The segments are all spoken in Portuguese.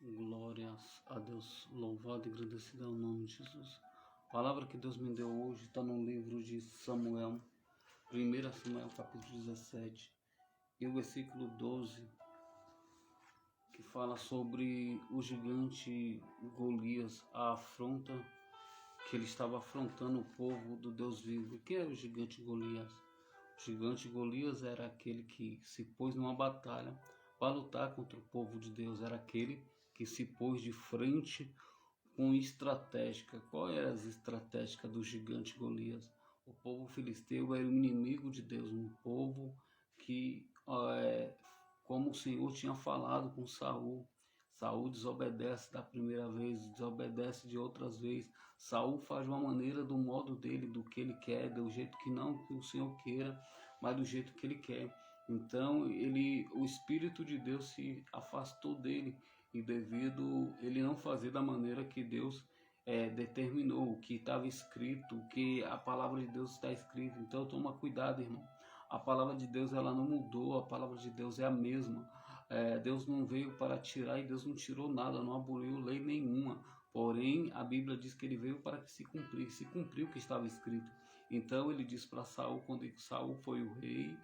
Glórias a Deus, louvado e agradecido ao nome de Jesus. A palavra que Deus me deu hoje está no livro de Samuel, 1 Samuel capítulo 17, e o versículo 12, que fala sobre o gigante Golias, a afronta que ele estava afrontando o povo do Deus vivo. E quem era o gigante Golias? O gigante Golias era aquele que se pôs numa batalha para lutar contra o povo de Deus, era aquele que se pôs de frente com estratégia. Qual era as estratégicas do gigante Golias? O povo filisteu era o inimigo de Deus, um povo que, como o Senhor tinha falado com Saul, Saul desobedece da primeira vez, desobedece de outras vezes. Saul faz de uma maneira, do modo dele, do que ele quer, do jeito que não que o Senhor queira, mas do jeito que ele quer. Então o Espírito de Deus se afastou dele, e devido ele não fazer da maneira que Deus determinou, o que estava escrito, o que a palavra de Deus está escrita. Então toma cuidado, irmão. A palavra de Deus ela não mudou, a palavra de Deus é a mesma. Deus não veio para tirar e Deus não tirou nada, não aboliu lei nenhuma. Porém, a Bíblia diz que ele veio para que se cumprisse, se cumpriu o que estava escrito. Então ele disse para Saul, quando Saul foi o rei,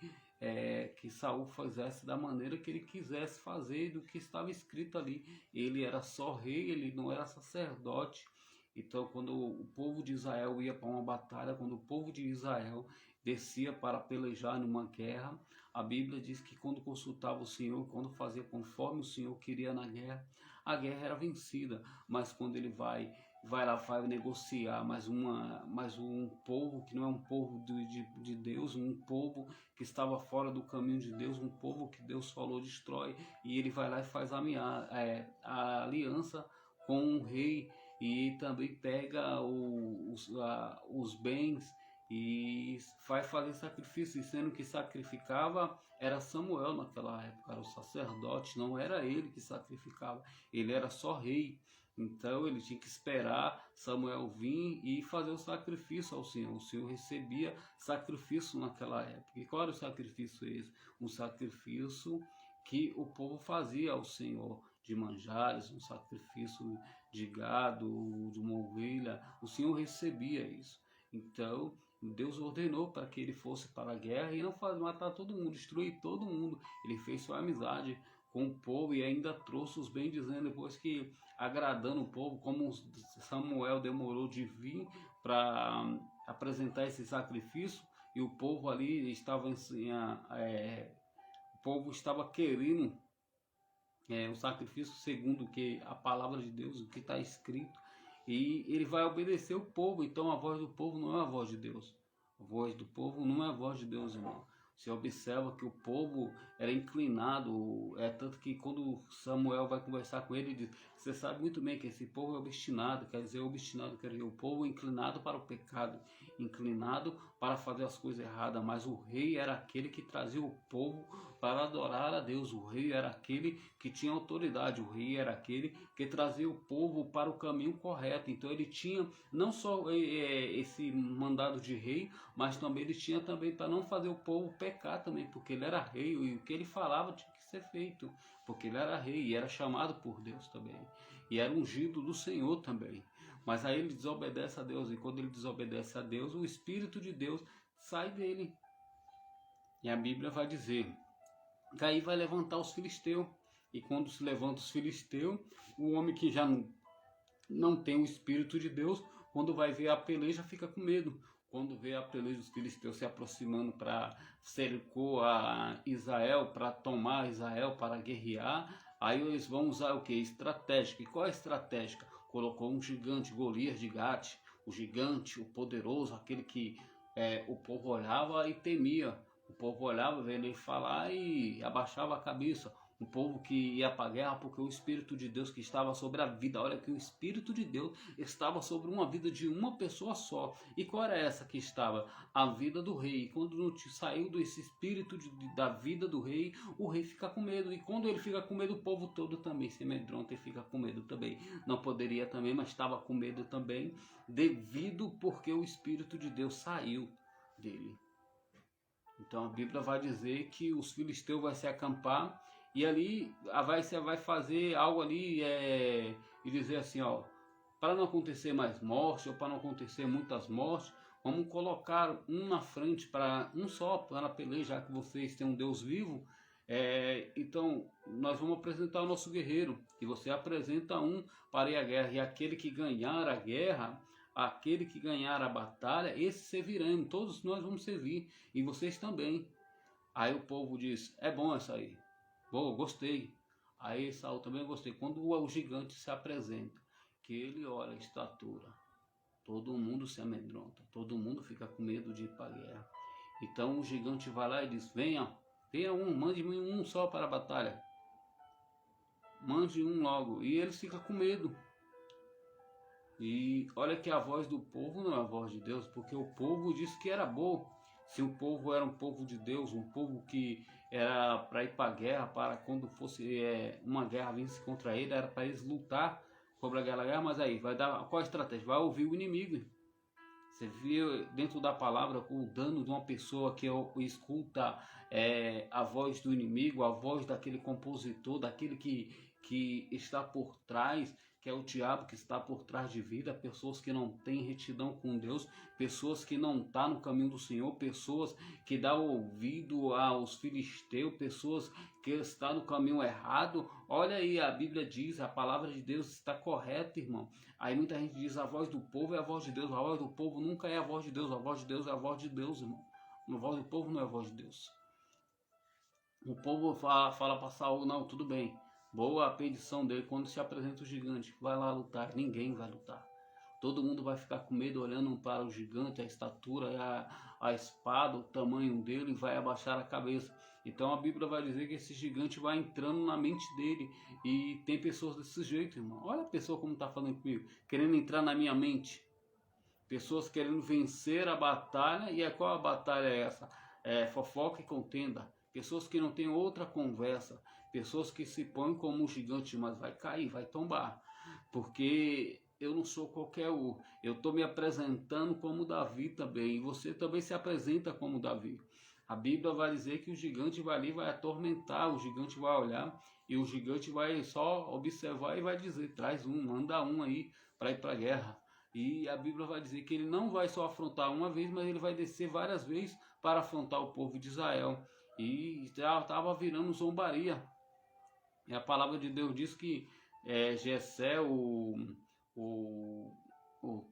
que Saul fizesse da maneira que ele quisesse fazer, do que estava escrito ali. Ele era só rei, ele não era sacerdote. Então, quando o povo de Israel ia para uma batalha, quando o povo de Israel descia para pelejar numa guerra, a Bíblia diz que quando consultava o Senhor, quando fazia conforme o Senhor queria na guerra, a guerra era vencida. Mas quando ele vai lá, vai negociar mais um povo que não é um povo de Deus, um povo que estava fora do caminho de Deus, um povo que Deus falou destrói, e ele vai lá e faz a aliança com o rei, e também pega os bens e vai fazer sacrifício, sendo que sacrificava era Samuel naquela época, era o sacerdote, não era ele que sacrificava, ele era só rei. Então ele tinha que esperar Samuel vir e fazer o sacrifício ao Senhor. O Senhor recebia sacrifício naquela época. E qual era o sacrifício esse? Um sacrifício que o povo fazia ao Senhor, de manjares, um sacrifício de gado, de uma ovelha. O Senhor recebia isso. Então Deus ordenou para que ele fosse para a guerra e não matar todo mundo, destruir todo mundo. Ele fez sua amizade com o povo e ainda trouxe os bens, dizendo, depois que agradando o povo, como Samuel demorou de vir para apresentar esse sacrifício, e o povo ali estava o povo estava querendo o sacrifício segundo que a palavra de Deus, o que está escrito, e ele vai obedecer o povo. Então a voz do povo não é a voz de Deus, a voz do povo não é a voz de Deus, irmão. Você observa que o povo era inclinado, tanto que quando Samuel vai conversar com ele, ele diz, você sabe muito bem que esse povo é obstinado, quer dizer, o povo inclinado para o pecado, inclinado para fazer as coisas erradas, mas o rei era aquele que trazia o povo para adorar a Deus, o rei era aquele que tinha autoridade, o rei era aquele que trazia o povo para o caminho correto. Então ele tinha não só esse mandado de rei, mas também ele tinha também para não fazer o povo pecar também, porque ele era rei e o que ele falava tinha que ser feito, porque ele era rei e era chamado por Deus também, e era ungido do Senhor também. Mas aí ele desobedece a Deus, e quando ele desobedece a Deus, o Espírito de Deus sai dele. E a Bíblia vai dizer que aí vai levantar os filisteus. E quando se levanta os filisteus, o homem que já não tem o Espírito de Deus, quando vai ver a peleja, fica com medo. Quando vê a peleja dos filisteus se aproximando para cercou a Israel, para tomar Israel, para guerrear, aí eles vão usar o que? Estratégica. E qual é a estratégica? Colocou um gigante, Golias de Gate, o gigante, o poderoso, aquele que o povo olhava e temia. O povo olhava, vendo ele falar e abaixava a cabeça. Um povo que ia para a guerra porque o Espírito de Deus que estava sobre a vida. Olha que o Espírito de Deus estava sobre uma vida de uma pessoa só. E qual era essa que estava? A vida do rei. E quando não saiu desse Espírito da vida do rei, o rei fica com medo. E quando ele fica com medo, o povo todo também se amedronta e fica com medo também. Não poderia também, mas estava com medo também, devido porque o Espírito de Deus saiu dele. Então a Bíblia vai dizer que os filisteus vão se acampar E ali você vai fazer algo ali e dizer assim, ó, para não acontecer mais morte ou para não acontecer muitas mortes, vamos colocar um na frente para um só para pelejar, já que vocês têm um Deus vivo. Então nós vamos apresentar o nosso guerreiro e você apresenta um para ir à guerra, e aquele que ganhar a guerra, aquele que ganhar a batalha, esse serviremos, todos nós vamos servir e vocês também. Aí o povo diz, é bom essa aí, boa, gostei. Aí Saul também gostei. Quando o gigante se apresenta, que ele olha a estatura, todo mundo se amedronta, todo mundo fica com medo de ir para a guerra. Então o gigante vai lá e diz, venha um, mande-me um só para a batalha, mande um logo. E ele fica com medo. E olha que a voz do povo não é a voz de Deus, porque o povo disse que era bom. Se o povo era um povo de Deus, um povo que era para ir para a guerra, para quando fosse uma guerra vinsse contra ele, era para eles lutar sobre aquela guerra. Mas aí, vai dar qual a estratégia? Vai ouvir o inimigo. Você viu dentro da palavra o dano de uma pessoa que escuta a voz do inimigo, a voz daquele compositor, daquele que está por trás, que é o diabo que está por trás de vida, pessoas que não têm retidão com Deus, pessoas que não estão no caminho do Senhor, pessoas que dão ouvido aos filisteus, pessoas que estão no caminho errado. Olha aí, a Bíblia diz, a palavra de Deus está correta, irmão. Aí muita gente diz, a voz do povo é a voz de Deus, a voz do povo nunca é a voz de Deus, a voz de Deus é a voz de Deus, irmão. A voz do povo não é a voz de Deus. O povo fala para Saul, não, tudo bem, boa a petição dele, quando se apresenta o gigante, vai lá lutar, ninguém vai lutar. Todo mundo vai ficar com medo olhando para o gigante, a estatura, a espada, o tamanho dele, e vai abaixar a cabeça. Então a Bíblia vai dizer que esse gigante vai entrando na mente dele. E tem pessoas desse jeito, irmão. Olha a pessoa como está falando comigo, querendo entrar na minha mente. Pessoas querendo vencer a batalha. E qual a batalha é essa? É fofoca e contenda. Pessoas que não têm outra conversa. Pessoas que se põem como um gigante, mas vai cair, vai tombar. Porque eu não sou qualquer um. Eu estou me apresentando como Davi também. E você também se apresenta como Davi. A Bíblia vai dizer que o gigante vai ali, vai atormentar, o gigante vai olhar e o gigante vai só observar e vai dizer, traz um, manda um aí para ir para a guerra. E a Bíblia vai dizer que ele não vai só afrontar uma vez, mas ele vai descer várias vezes para afrontar o povo de Israel. E já estava virando zombaria. E a palavra de Deus diz que Jessé, o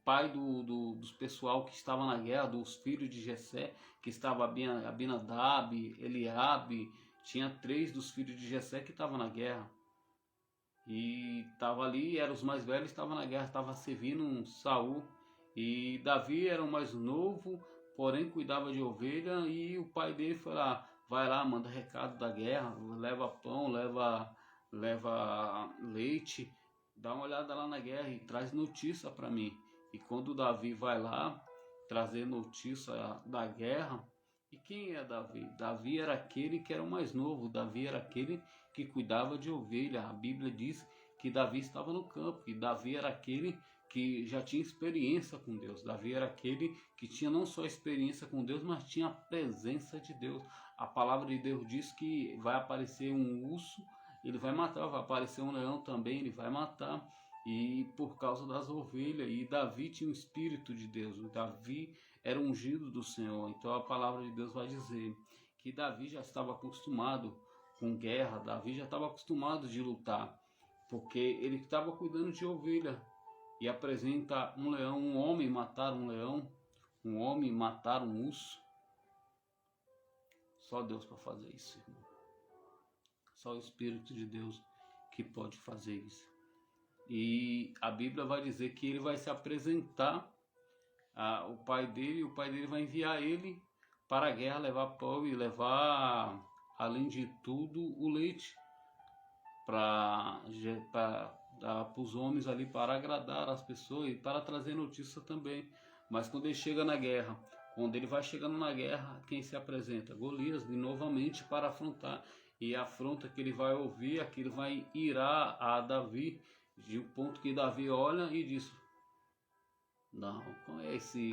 pai dos pessoal que estava na guerra, dos filhos de Jessé, que estava Abinadab, Eliabe, tinha 3 dos filhos de Jessé que estavam na guerra. E estava ali, eram os mais velhos, estavam na guerra, estava servindo um Saul. E Davi era o mais novo, porém cuidava de ovelha, e o pai dele foi lá, vai lá, manda recado da guerra, leva pão, leva leite, dá uma olhada lá na guerra e traz notícia para mim. E quando Davi vai lá trazer notícia da guerra, e quem é Davi? Davi era aquele que era o mais novo, Davi era aquele que cuidava de ovelha. A Bíblia diz que Davi estava no campo, e Davi era aquele que já tinha experiência com Deus. Davi era aquele que tinha não só experiência com Deus, mas tinha a presença de Deus. A palavra de Deus diz que vai aparecer um urso, ele vai matar, vai aparecer um leão também, ele vai matar, e por causa das ovelhas. E Davi tinha o Espírito de Deus, o Davi era ungido do Senhor. Então a palavra de Deus vai dizer que Davi já estava acostumado com guerra, Davi já estava acostumado de lutar, porque ele estava cuidando de ovelha. E apresenta um leão, um homem matar um leão, um homem matar um urso. Só Deus para fazer isso, irmão. Só o Espírito de Deus que pode fazer isso. E a Bíblia vai dizer que ele vai se apresentar ao pai dele, e o pai dele vai enviar ele para a guerra, levar pão e levar, além de tudo, o leite para dar para os homens ali, para agradar as pessoas e para trazer notícia também. Mas quando ele chega na guerra, quando ele vai chegando na guerra, quem se apresenta? Golias, e novamente para afrontar. E a afronta que ele vai ouvir, aquilo vai irar a Davi, de um ponto que Davi olha e diz: não, qual é esse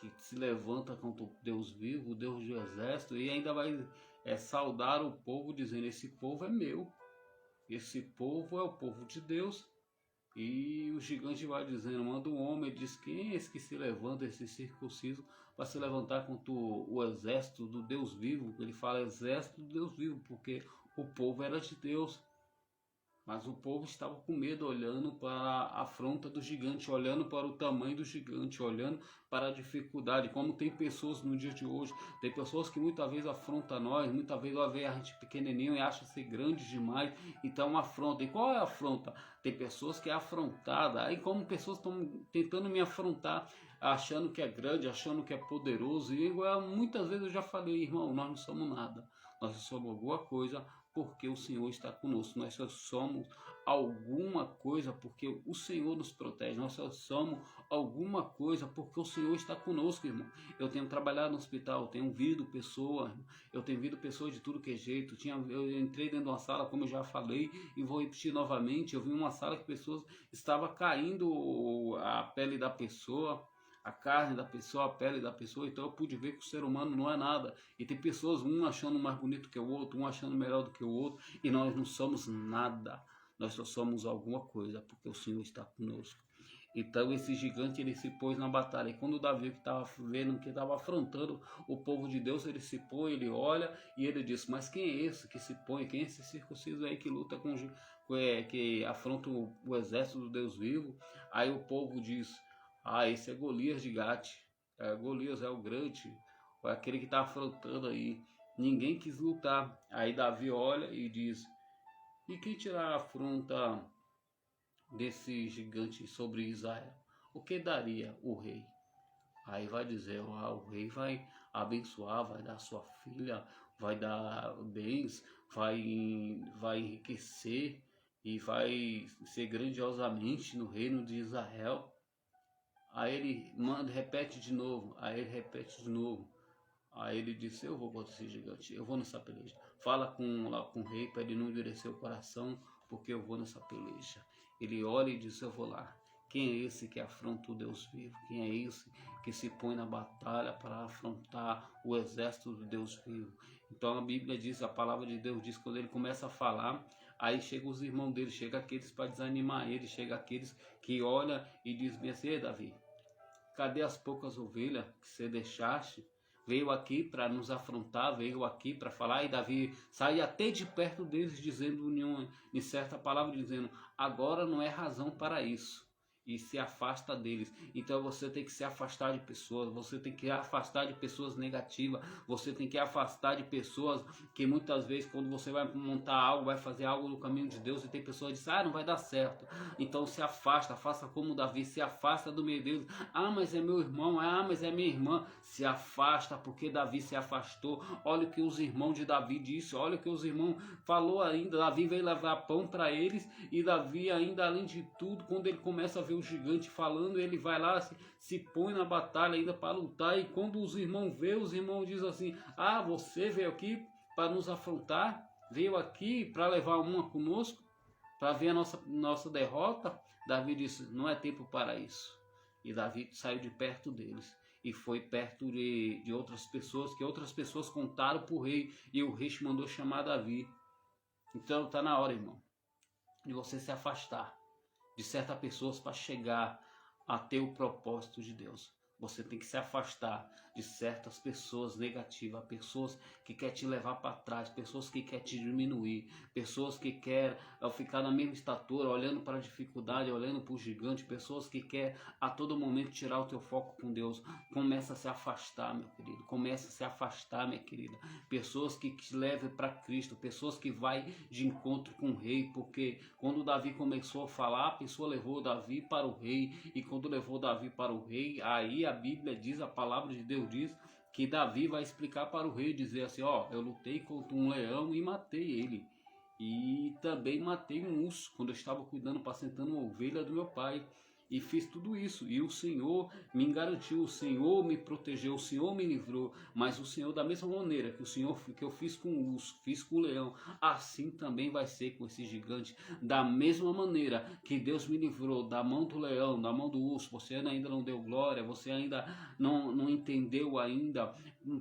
que se levanta contra o Deus vivo, o Deus do exército? E ainda vai é saudar o povo dizendo, esse povo é meu, esse povo é o povo de Deus. E o gigante vai dizendo, manda um homem, ele diz, quem é esse que se levanta, esse circunciso, para se levantar contra o exército do Deus vivo? Ele fala exército do Deus vivo, porque o povo era de Deus. Mas o povo estava com medo, olhando para a afronta do gigante, olhando para o tamanho do gigante, olhando para a dificuldade. Como tem pessoas no dia de hoje, tem pessoas que muitas vezes afrontam nós, muitas vezes vê a gente pequenininho e acha ser grande demais, então afronta. E qual é a afronta? Tem pessoas que é afrontada, aí como pessoas estão tentando me afrontar, achando que é grande, achando que é poderoso, e muitas vezes eu já falei, irmão, nós não somos nada, nós somos alguma coisa, porque o Senhor está conosco. Nós só somos alguma coisa porque o Senhor nos protege. Nós só somos alguma coisa porque o Senhor está conosco, irmão. Eu tenho trabalhado no hospital, tenho visto pessoas, eu tenho visto pessoas de tudo que é jeito. Eu entrei dentro de uma sala, como eu já falei, e vou repetir novamente. Eu vi uma sala que pessoas estavam caindo a pele da pessoa, a carne da pessoa, a pele da pessoa. Então eu pude ver que o ser humano não é nada, e tem pessoas, um achando mais bonito que o outro, um achando melhor do que o outro, e nós não somos nada, nós só somos alguma coisa, porque o Senhor está conosco. Então esse gigante, ele se pôs na batalha, e quando Davi, que estava vendo, que estava afrontando o povo de Deus, ele se põe, ele olha, e ele diz, mas quem é esse que se põe, quem é esse circunciso aí que luta que afronta o exército do Deus vivo? Aí o povo diz, esse é Golias de Gate. Golias é o grande, é aquele que está afrontando aí. Ninguém quis lutar. Aí Davi olha e diz, e quem tirar a afronta desse gigante sobre Israel? O que daria o rei? Aí vai dizer, o rei vai abençoar, vai dar sua filha, vai dar bens, vai enriquecer e vai ser grandiosamente no reino de Israel. Aí ele repete de novo, aí ele repete de novo. Aí ele disse, eu vou contra esse gigante, eu vou nessa peleja. Fala com o rei para ele não endurecer o coração, porque eu vou nessa peleja. Ele olha e diz, eu vou lá. Quem é esse que afronta o Deus vivo? Quem é esse que se põe na batalha para afrontar o exército do Deus vivo? Então a Bíblia diz, a palavra de Deus diz, quando ele começa a falar, aí chega os irmãos dele, chega aqueles para desanimar ele, chega aqueles que olham e dizem bem assim, Davi, cadê as poucas ovelhas que você deixaste? Veio aqui para nos afrontar, veio aqui para falar, e Davi sai até de perto deles, dizendo em certa palavra, dizendo, agora não é razão para isso. E se afasta deles. Então você tem que se afastar de pessoas, você tem que afastar de pessoas negativas, você tem que afastar de pessoas que muitas vezes quando você vai montar algo, vai fazer algo no caminho de Deus, e tem pessoas que dizem, não vai dar certo. Então se afasta, faça como Davi, se afasta do meio deles. Mas é meu irmão, mas é minha irmã. Se afasta, porque Davi se afastou. Olha o que os irmãos de Davi disse, olha o que os irmãos falou ainda. Davi veio levar pão para eles, e Davi ainda, além de tudo, quando ele começa a ver o gigante falando, ele vai lá, se põe na batalha ainda para lutar, e quando os irmãos vê, os irmãos dizem assim, você veio aqui para nos afrontar, veio aqui para levar uma conosco, para ver a nossa derrota? Davi disse, não é tempo para isso. E Davi saiu de perto deles e foi perto de outras pessoas, que outras pessoas contaram para o rei, e o rei mandou chamar Davi. Então está na hora, irmão, de você se afastar de certas pessoas para chegar a ter o propósito de Deus. Você tem que se afastar de certas pessoas negativas, pessoas que querem te levar para trás, pessoas que querem te diminuir, pessoas que querem ficar na mesma estatura, olhando para a dificuldade, olhando para o gigante, pessoas que querem a todo momento tirar o teu foco com Deus. Começa a se afastar, meu querido, começa a se afastar, minha querida. Pessoas que te levem para Cristo, pessoas que vai de encontro com o rei, porque quando Davi começou a falar, a pessoa levou Davi para o rei, e quando levou Davi para o rei, aí a Bíblia diz, a palavra de Deus diz, que Davi vai explicar para o rei, dizer assim, eu lutei contra um leão e matei ele, e também matei um urso, quando eu estava cuidando, apacentando uma ovelha do meu pai, e fiz tudo isso, e o Senhor me garantiu, o Senhor me protegeu, o Senhor me livrou, mas o Senhor, da mesma maneira que o Senhor que eu fiz com o urso, fiz com o leão, assim também vai ser com esse gigante. Da mesma maneira que Deus me livrou da mão do leão, da mão do urso, você ainda não deu glória, você ainda não entendeu ainda,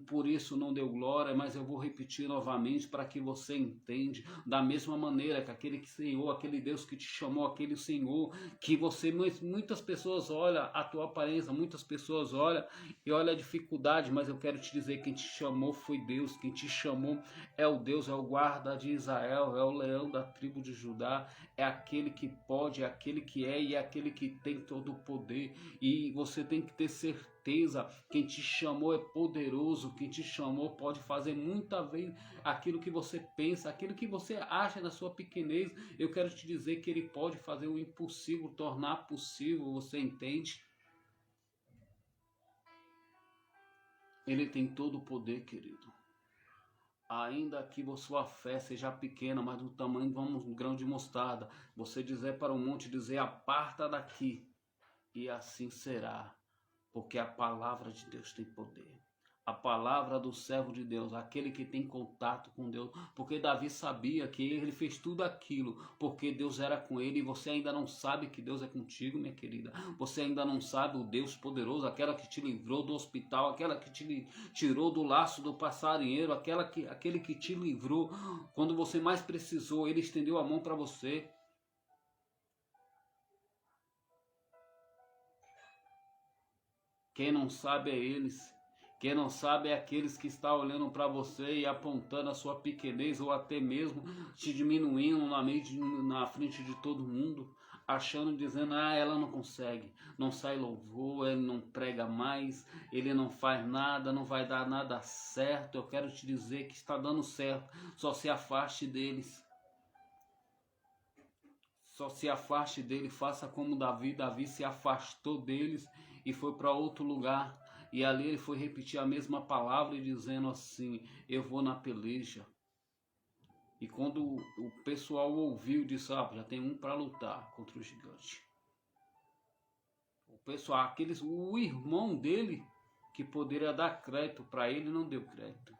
por isso não deu glória, mas eu vou repetir novamente para que você entenda. Da mesma maneira que aquele Senhor, aquele Deus que te chamou, aquele Senhor que você, muitas pessoas olham a tua aparência, muitas pessoas olham e olham a dificuldade, mas eu quero te dizer, quem te chamou foi Deus, quem te chamou é o Deus, é o guarda de Israel, é o leão da tribo de Judá, é aquele que pode, é aquele que é e é aquele que tem todo o poder, e você tem que ter certeza, quem te chamou é poderoso, quem te chamou pode fazer muita vez aquilo que você pensa, aquilo que você acha na sua pequenez, eu quero te dizer que ele pode fazer o impossível tornar possível, você entende? Ele tem todo o poder, querido. Ainda que sua fé seja pequena, mas do tamanho de um grão de mostarda, você dizer para o monte, dizer, aparta daqui, e assim será, porque a palavra de Deus tem poder. A palavra do servo de Deus, aquele que tem contato com Deus, porque Davi sabia que ele fez tudo aquilo, porque Deus era com ele, e você ainda não sabe que Deus é contigo, minha querida, você ainda não sabe o Deus poderoso, aquela que te livrou do hospital, aquela que te tirou do laço do passarinheiro, aquele que te livrou, quando você mais precisou, ele estendeu a mão para você. Quem não sabe é eles. Quem não sabe é aqueles que estão olhando para você e apontando a sua pequenez, ou até mesmo te diminuindo na frente de todo mundo, achando, dizendo, ela não consegue, não sai louvor, ele não prega mais, ele não faz nada, não vai dar nada certo. Eu quero te dizer que está dando certo, só se afaste deles. Só se afaste dele, faça como Davi. Davi se afastou deles e foi para outro lugar. E ali ele foi repetir a mesma palavra e dizendo assim, eu vou na peleja. E quando o pessoal ouviu, disse, já tem um para lutar contra o gigante. O pessoal, o irmão dele, que poderia dar crédito para ele, não deu crédito.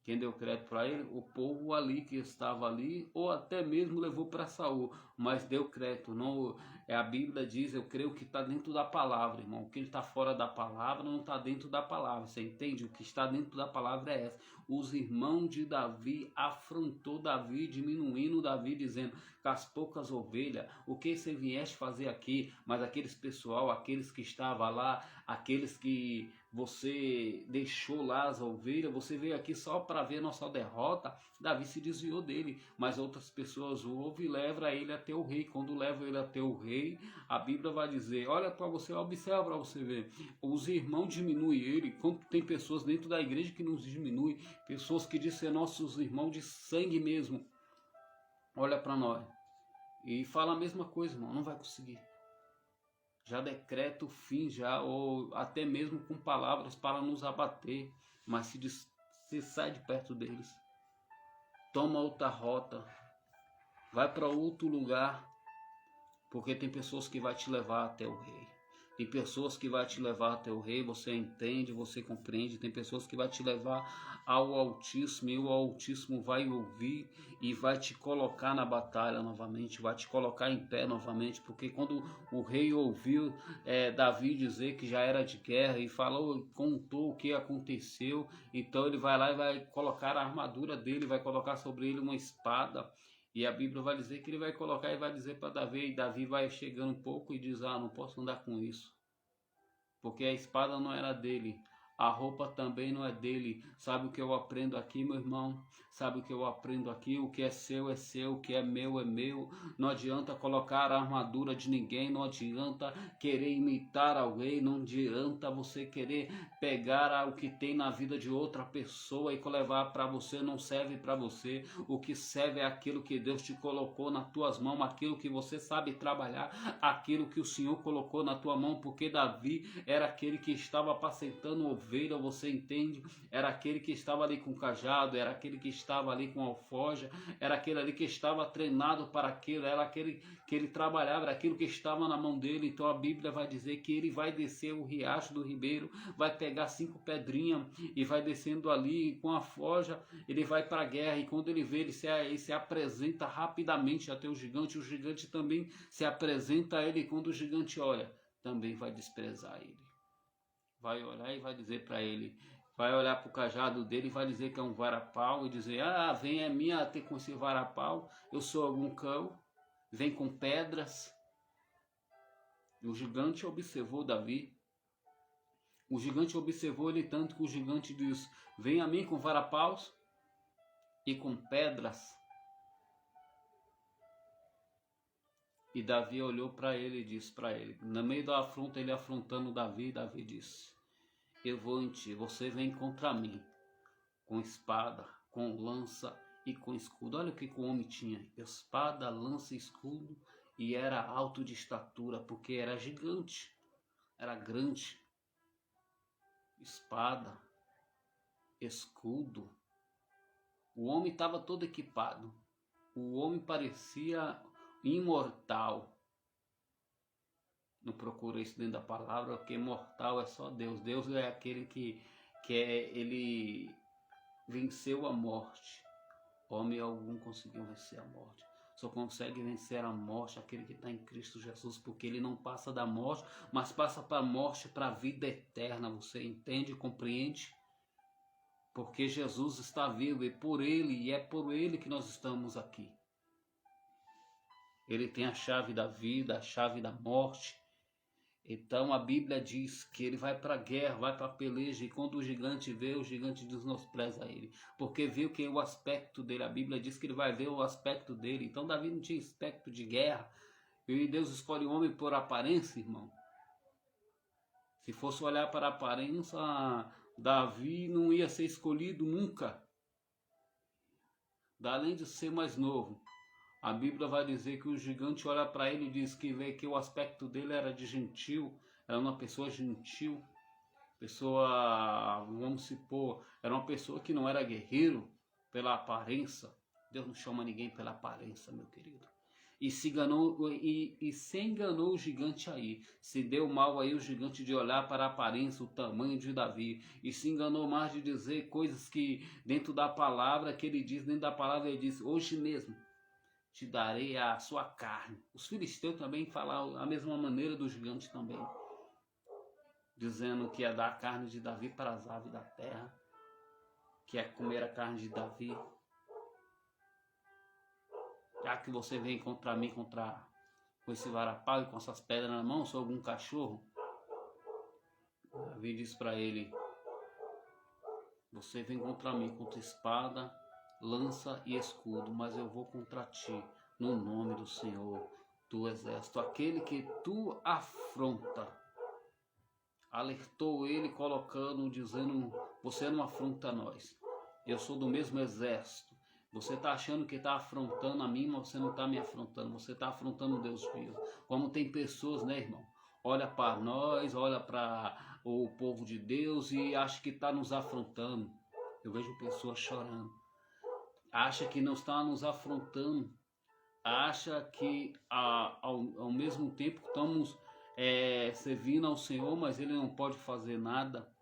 Quem deu crédito para ele? O povo ali que estava ali, ou até mesmo levou para Saul, mas deu crédito. Não, a Bíblia diz, eu creio que está dentro da palavra, irmão. O que está fora da palavra não está dentro da palavra. Você entende? O que está dentro da palavra é essa. Os irmãos de Davi afrontou Davi, diminuindo Davi, dizendo, com as poucas ovelhas, o que você vieste fazer aqui? Mas aqueles pessoal, aqueles que estavam lá, aqueles que você deixou lá as ovelhas, você veio aqui só para ver nossa derrota. Davi se desviou dele, mas outras pessoas ouvem e levam ele até o rei. Quando levam ele até o rei, a Bíblia vai dizer, olha para você, observa para você ver, os irmãos diminuem ele, como tem pessoas dentro da igreja que nos diminuem, pessoas que dizem ser nossos irmãos de sangue mesmo, olha para nós e fala a mesma coisa, irmão, não vai conseguir. Já decreta o fim, já, ou até mesmo com palavras para nos abater, mas se sai de perto deles, toma outra rota, vai para outro lugar, porque tem pessoas que vai te levar até o rei. Tem pessoas que vai te levar até o rei, você entende, você compreende. Tem pessoas que vai te levar ao Altíssimo, e o Altíssimo vai ouvir e vai te colocar na batalha novamente, vai te colocar em pé novamente, porque quando o rei ouviu Davi dizer que já era de guerra e falou, contou o que aconteceu, então ele vai lá e vai colocar a armadura dele, vai colocar sobre ele uma espada. E a Bíblia vai dizer que ele vai colocar e vai dizer para Davi, e Davi vai chegando um pouco e diz, não posso andar com isso, porque a espada não era dele, a roupa também não é dele. Sabe o que eu aprendo aqui, meu irmão? Sabe o que eu aprendo aqui? O que é seu, o que é meu. Não adianta colocar a armadura de ninguém, não adianta querer imitar alguém, não adianta você querer pegar o que tem na vida de outra pessoa e levar para você, não serve para você. O que serve é aquilo que Deus te colocou nas tuas mãos, aquilo que você sabe trabalhar, aquilo que o Senhor colocou na tua mão, porque Davi era aquele que estava apacentando ovelha, você entende? Era aquele que estava ali com o cajado, era aquele que estava estava ali com a alforja, era aquele ali que estava treinado para aquilo, era aquele que ele trabalhava, era aquilo que estava na mão dele. Então a Bíblia vai dizer que ele vai descer o riacho do ribeiro, vai pegar 5 pedrinhas e vai descendo ali com a forja, ele vai para a guerra, e quando ele vê, ele se apresenta rapidamente até o gigante também se apresenta a ele, e quando o gigante olha, também vai desprezar ele. Vai olhar e vai dizer para ele, vai olhar para o cajado dele e vai dizer que é um varapau, e dizer, vem a minha ter com esse varapau, eu sou algum cão, vem com pedras. E o gigante observou Davi. O gigante observou ele tanto que o gigante diz, vem a mim com varapaus e com pedras. E Davi olhou para ele e disse para ele, no meio da afronta, ele afrontando Davi, Davi disse, eu vou em ti, você vem contra mim, com espada, com lança e com escudo. Olha o que o homem tinha, espada, lança e escudo, e era alto de estatura, porque era gigante, era grande. Espada, escudo, o homem estava todo equipado, o homem parecia imortal. Não procura isso dentro da palavra, porque mortal é só Deus. Deus é aquele que ele venceu a morte. Homem algum conseguiu vencer a morte. Só consegue vencer a morte aquele que está em Cristo Jesus, porque ele não passa da morte, mas passa para a morte, para a vida eterna. Você entende e compreende? Porque Jesus está vivo, e é por ele que nós estamos aqui. Ele tem a chave da vida, a chave da morte. Então a Bíblia diz que ele vai para a guerra, vai para a peleja, e quando o gigante vê, o gigante desnospreza ele, porque viu que o aspecto dele, a Bíblia diz que ele vai ver o aspecto dele. Então Davi não tinha aspecto de guerra, e Deus escolhe o homem por aparência, irmão. Se fosse olhar para a aparência, Davi não ia ser escolhido nunca. Além de ser mais novo, a Bíblia vai dizer que o gigante olha para ele e diz que vê que o aspecto dele era de gentil, era uma pessoa gentil, vamos supor, era uma pessoa que não era guerreiro pela aparência. Deus não chama ninguém pela aparência, meu querido. E se enganou o gigante aí, se deu mal aí o gigante de olhar para a aparência, o tamanho de Davi, e se enganou mais de dizer coisas que dentro da palavra que ele diz, dentro da palavra ele diz, hoje mesmo te darei a sua carne. Os filisteus também falaram a mesma maneira do gigante também, dizendo que ia dar a carne de Davi para as aves da terra, que é comer a carne de Davi. Já que você vem contra mim, com esse varapau e com essas pedras na mão, sou algum cachorro? Davi diz para ele, você vem contra mim, contra espada, lança e escudo, mas eu vou contra ti, no nome do Senhor do exército, aquele que tu afronta. Alertou ele, dizendo, você não afronta nós, eu sou do mesmo exército. Você está achando que está afrontando a mim, mas você não está me afrontando, você está afrontando o Deus vivo. Como tem pessoas, né, irmão? Olha para nós, olha para o povo de Deus e acha que está nos afrontando. Eu vejo pessoas chorando. Acha que não está nos afrontando. Acha que ao mesmo tempo estamos servindo ao Senhor, mas Ele não pode fazer nada.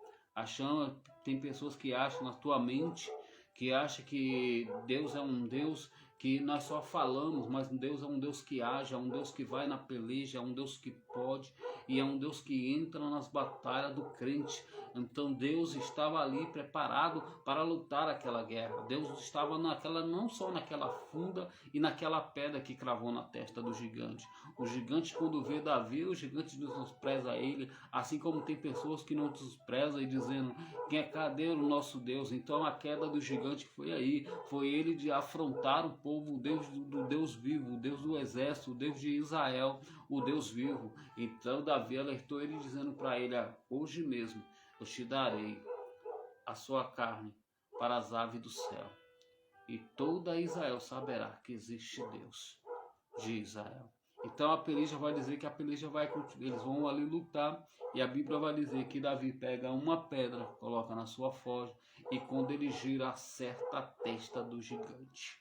Tem pessoas que acham na tua mente, que acha que Deus é um Deus que nós só falamos, mas Deus é um Deus que age, é um Deus que vai na peleja, é um Deus que pode, e é um Deus que entra nas batalhas do crente. Então Deus estava ali preparado para lutar aquela guerra. Deus estava não só naquela funda e naquela pedra que cravou na testa do gigante. O gigante, quando vê Davi, o gigante despreza ele, assim como tem pessoas que não desprezam e dizendo, cadê o nosso Deus? Então a queda do gigante foi aí, foi ele de afrontar o povo, o Deus do Deus vivo, o Deus do exército, o Deus de Israel, o Deus vivo. Então Davi alertou ele dizendo para ele, hoje mesmo eu te darei a sua carne para as aves do céu, e toda Israel saberá que existe Deus de Israel. Então a peleja vai dizer que a peleja vai continuar, eles vão ali lutar, e a Bíblia vai dizer que Davi pega uma pedra, coloca na sua forja, e quando ele gira, acerta a testa do gigante.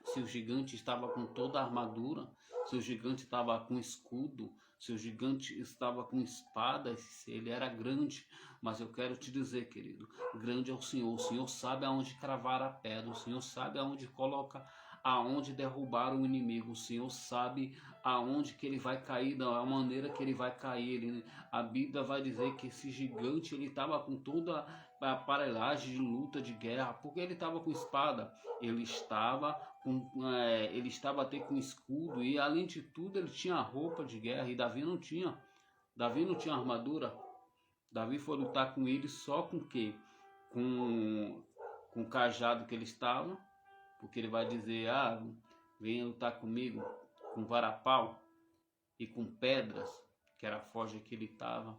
Se o gigante estava com toda a armadura, se o gigante estava com escudo, se o gigante estava com espadas, se ele era grande, mas eu quero te dizer, querido, grande é o Senhor sabe aonde cravar a pedra, o Senhor sabe aonde coloca, aonde derrubar o inimigo, o Senhor sabe aonde que ele vai cair, da maneira que ele vai cair. A Bíblia vai dizer que esse gigante, ele estava com toda a aparelhagem de luta, de guerra, porque ele estava com espada, ele estava ele estava até com escudo, e além de tudo ele tinha roupa de guerra, e Davi não tinha. Davi não tinha armadura. Davi foi lutar com ele só com o quê? Com o cajado que ele estava, porque ele vai dizer, venha lutar comigo com varapau e com pedras, que era a forja que ele estava.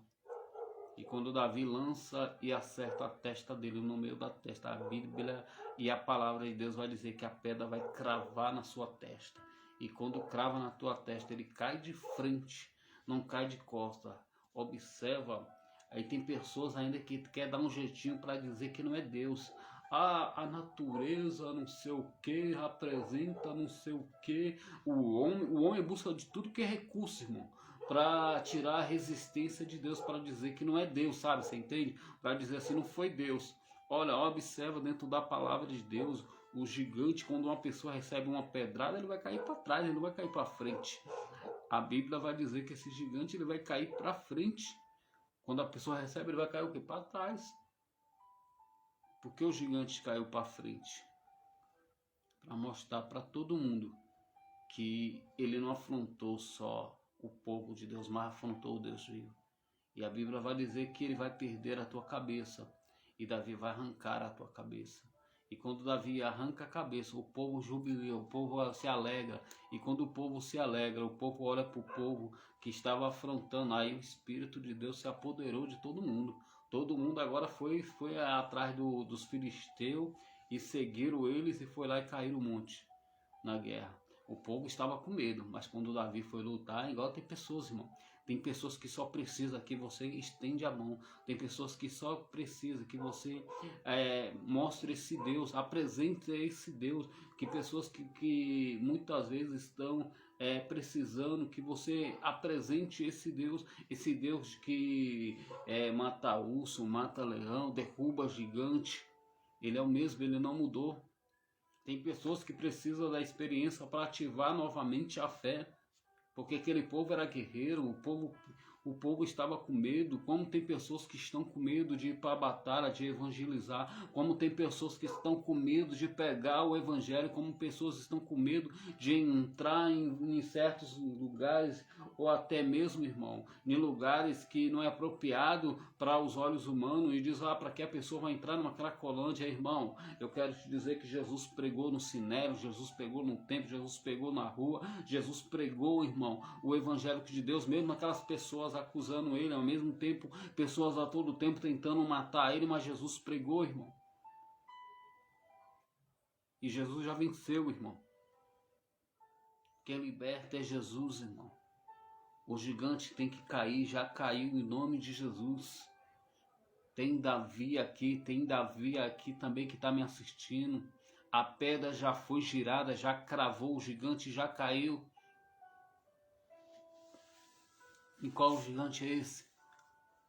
E quando Davi lança e acerta a testa dele, no meio da testa, a Bíblia e a palavra de Deus vai dizer que a pedra vai cravar na sua testa. E quando crava na tua testa, ele cai de frente, não cai de costa. Observa, aí tem pessoas ainda que quer dar um jeitinho para dizer que não é Deus. A natureza, não sei o que, apresenta não sei o que. O homem busca de tudo que é recurso, irmão, para tirar a resistência de Deus, para dizer que não é Deus, sabe? Você entende? Para dizer assim, não foi Deus. Olha, observa dentro da palavra de Deus, o gigante, quando uma pessoa recebe uma pedrada, ele vai cair para trás, ele não vai cair para frente. A Bíblia vai dizer que esse gigante ele vai cair para frente. Quando a pessoa recebe, ele vai cair o quê? Para trás. Por que o gigante caiu para frente? Para mostrar para todo mundo que ele não afrontou só o povo de Deus, mas afrontou o Deus vivo. E a Bíblia vai dizer que ele vai perder a tua cabeça, e Davi vai arrancar a tua cabeça. E quando Davi arranca a cabeça, o povo jubileia, o povo se alegra. E quando o povo se alegra, o povo olha para o povo que estava afrontando. Aí o Espírito de Deus se apoderou de todo mundo. Todo mundo agora foi atrás dos filisteus e seguiram eles e foi lá e caíram um monte na guerra. O povo estava com medo, mas quando Davi foi lutar, igual tem pessoas, irmão. Tem pessoas que só precisam que você estende a mão. Tem pessoas que só precisam que você mostre esse Deus, apresente esse Deus. Que pessoas que muitas vezes estão precisando que você apresente esse Deus que mata urso, mata leão, derruba gigante. Ele é o mesmo, ele não mudou. Tem pessoas que precisam da experiência para ativar novamente a fé, porque aquele povo era guerreiro, o povo estava com medo. Como tem pessoas que estão com medo de ir para a batalha, de evangelizar, como tem pessoas que estão com medo de pegar o evangelho, como pessoas estão com medo de entrar em certos lugares, ou até mesmo, irmão, em lugares que não é apropriado para os olhos humanos, e diz, para que a pessoa vai entrar numa Cracolândia. Irmão, eu quero te dizer que Jesus pregou no sinédrio, Jesus pregou no templo, Jesus pregou na rua, Jesus pregou, irmão, o evangelho de Deus, mesmo aquelas pessoas acusando ele, ao mesmo tempo, pessoas a todo tempo tentando matar ele, mas Jesus pregou, irmão. E Jesus já venceu, irmão. Quem liberta é Jesus, irmão. O gigante tem que cair, já caiu em nome de Jesus. Tem Davi aqui também que está me assistindo. A pedra já foi girada, já cravou, o gigante já caiu. E qual gigante é esse?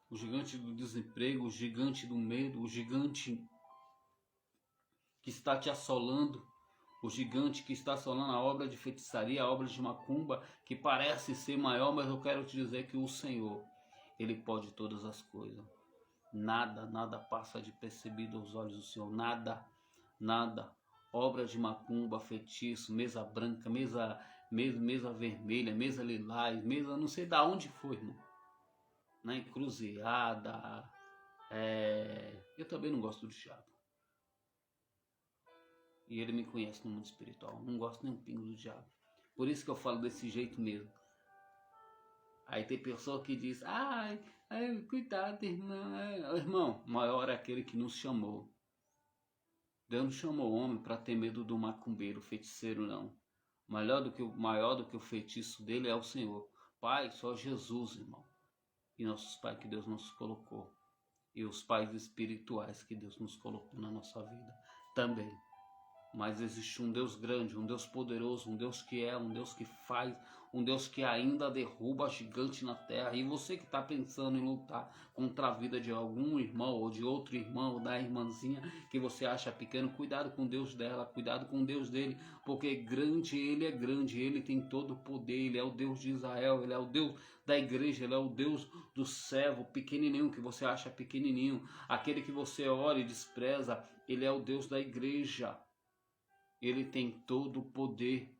O gigante do desemprego, o gigante do medo, o gigante que está te assolando, o gigante que está assolando a obra de feitiçaria, a obra de macumba, que parece ser maior, mas eu quero te dizer que o Senhor, Ele pode todas as coisas. Nada passa de percebido aos olhos do Senhor, nada. Obra de macumba, feitiço, mesa branca, mesa vermelha, mesa lilás, mesa não sei da onde foi, irmão. Na encruzilhada. Eu também não gosto do diabo. E ele me conhece no mundo espiritual. Não gosto nem um pingo do diabo. Por isso que eu falo desse jeito mesmo. Aí tem pessoa que diz, cuidado, irmão. Irmão, maior é aquele que nos chamou. Deus não chamou o homem para ter medo do macumbeiro, feiticeiro, não. Maior do que o feitiço dele é o Senhor. Pai, só Jesus, irmão. E nossos pais que Deus nos colocou. e os pais espirituais que Deus nos colocou na nossa vida também. Mas existe um Deus grande, um Deus poderoso, um Deus que é, um Deus que faz, um Deus que ainda derruba gigante na terra. E você que está pensando em lutar contra a vida de algum irmão ou de outro irmão, ou da irmãzinha que você acha pequeno, cuidado com Deus dela, cuidado com Deus dele, porque grande ele é grande, ele tem todo o poder, ele é o Deus de Israel, ele é o Deus da igreja, ele é o Deus do servo pequenininho que você acha pequenininho, aquele que você ora e despreza, ele é o Deus da igreja. Ele tem todo o poder,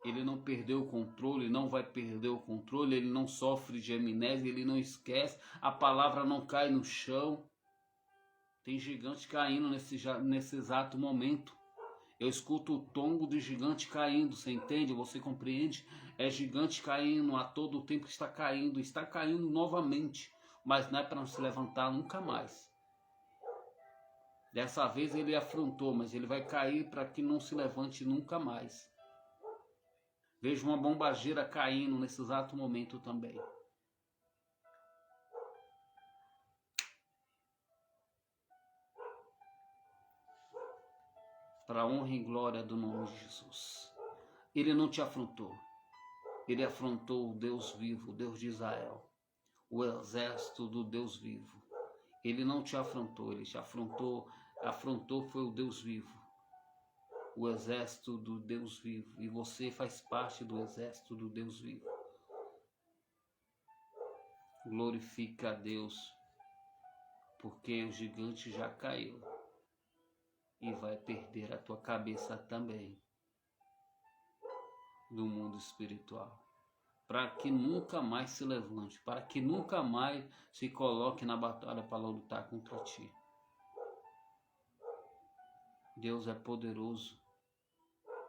ele não perdeu o controle, não vai perder o controle, ele não sofre de amnésia, ele não esquece, a palavra não cai no chão. Tem gigante caindo nesse exato momento. Eu escuto o tombo de gigante caindo, você entende? Você compreende? É gigante caindo, a todo tempo está caindo novamente, mas não é para não se levantar nunca mais. Dessa vez ele afrontou, mas ele vai cair para que não se levante nunca mais. Vejo uma bombageira caindo nesse exato momento também. Para a honra e glória do nome de Jesus. Ele não te afrontou. Ele afrontou o Deus vivo, o Deus de Israel. O exército do Deus vivo. Ele não te afrontou, ele te afrontou foi o Deus vivo, o exército do Deus vivo, e você faz parte do exército do Deus vivo. Glorifica a Deus, porque o gigante já caiu e vai perder a tua cabeça também no mundo espiritual, para que nunca mais se levante, para que nunca mais se coloque na batalha para lutar contra ti. Deus é poderoso.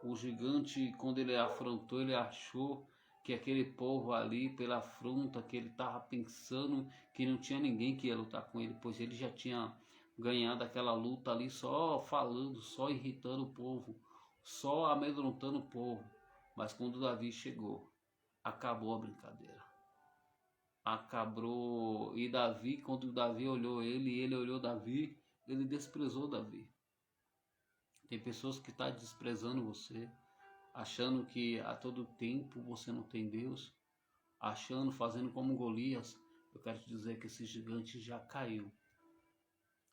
O gigante, quando ele afrontou, ele achou que aquele povo ali, pela afronta que ele estava pensando, que não tinha ninguém que ia lutar com ele, pois ele já tinha ganhado aquela luta ali só falando, só irritando o povo, só amedrontando o povo. Mas quando Davi chegou, acabou a brincadeira. Acabou. E Davi, quando Davi olhou ele olhou Davi, ele desprezou Davi. Tem pessoas que estão desprezando você, achando que a todo tempo você não tem Deus, fazendo como Golias. Eu quero te dizer que esse gigante já caiu.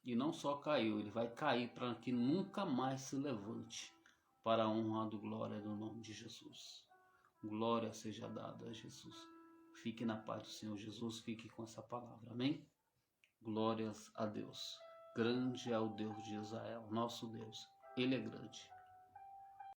E não só caiu, ele vai cair para que nunca mais se levante, para a honra e glória do nome de Jesus. Glória seja dada a Jesus. Fique na paz do Senhor Jesus, fique com essa palavra, amém? Glórias a Deus. Grande é o Deus de Israel, nosso Deus. Ele é grande.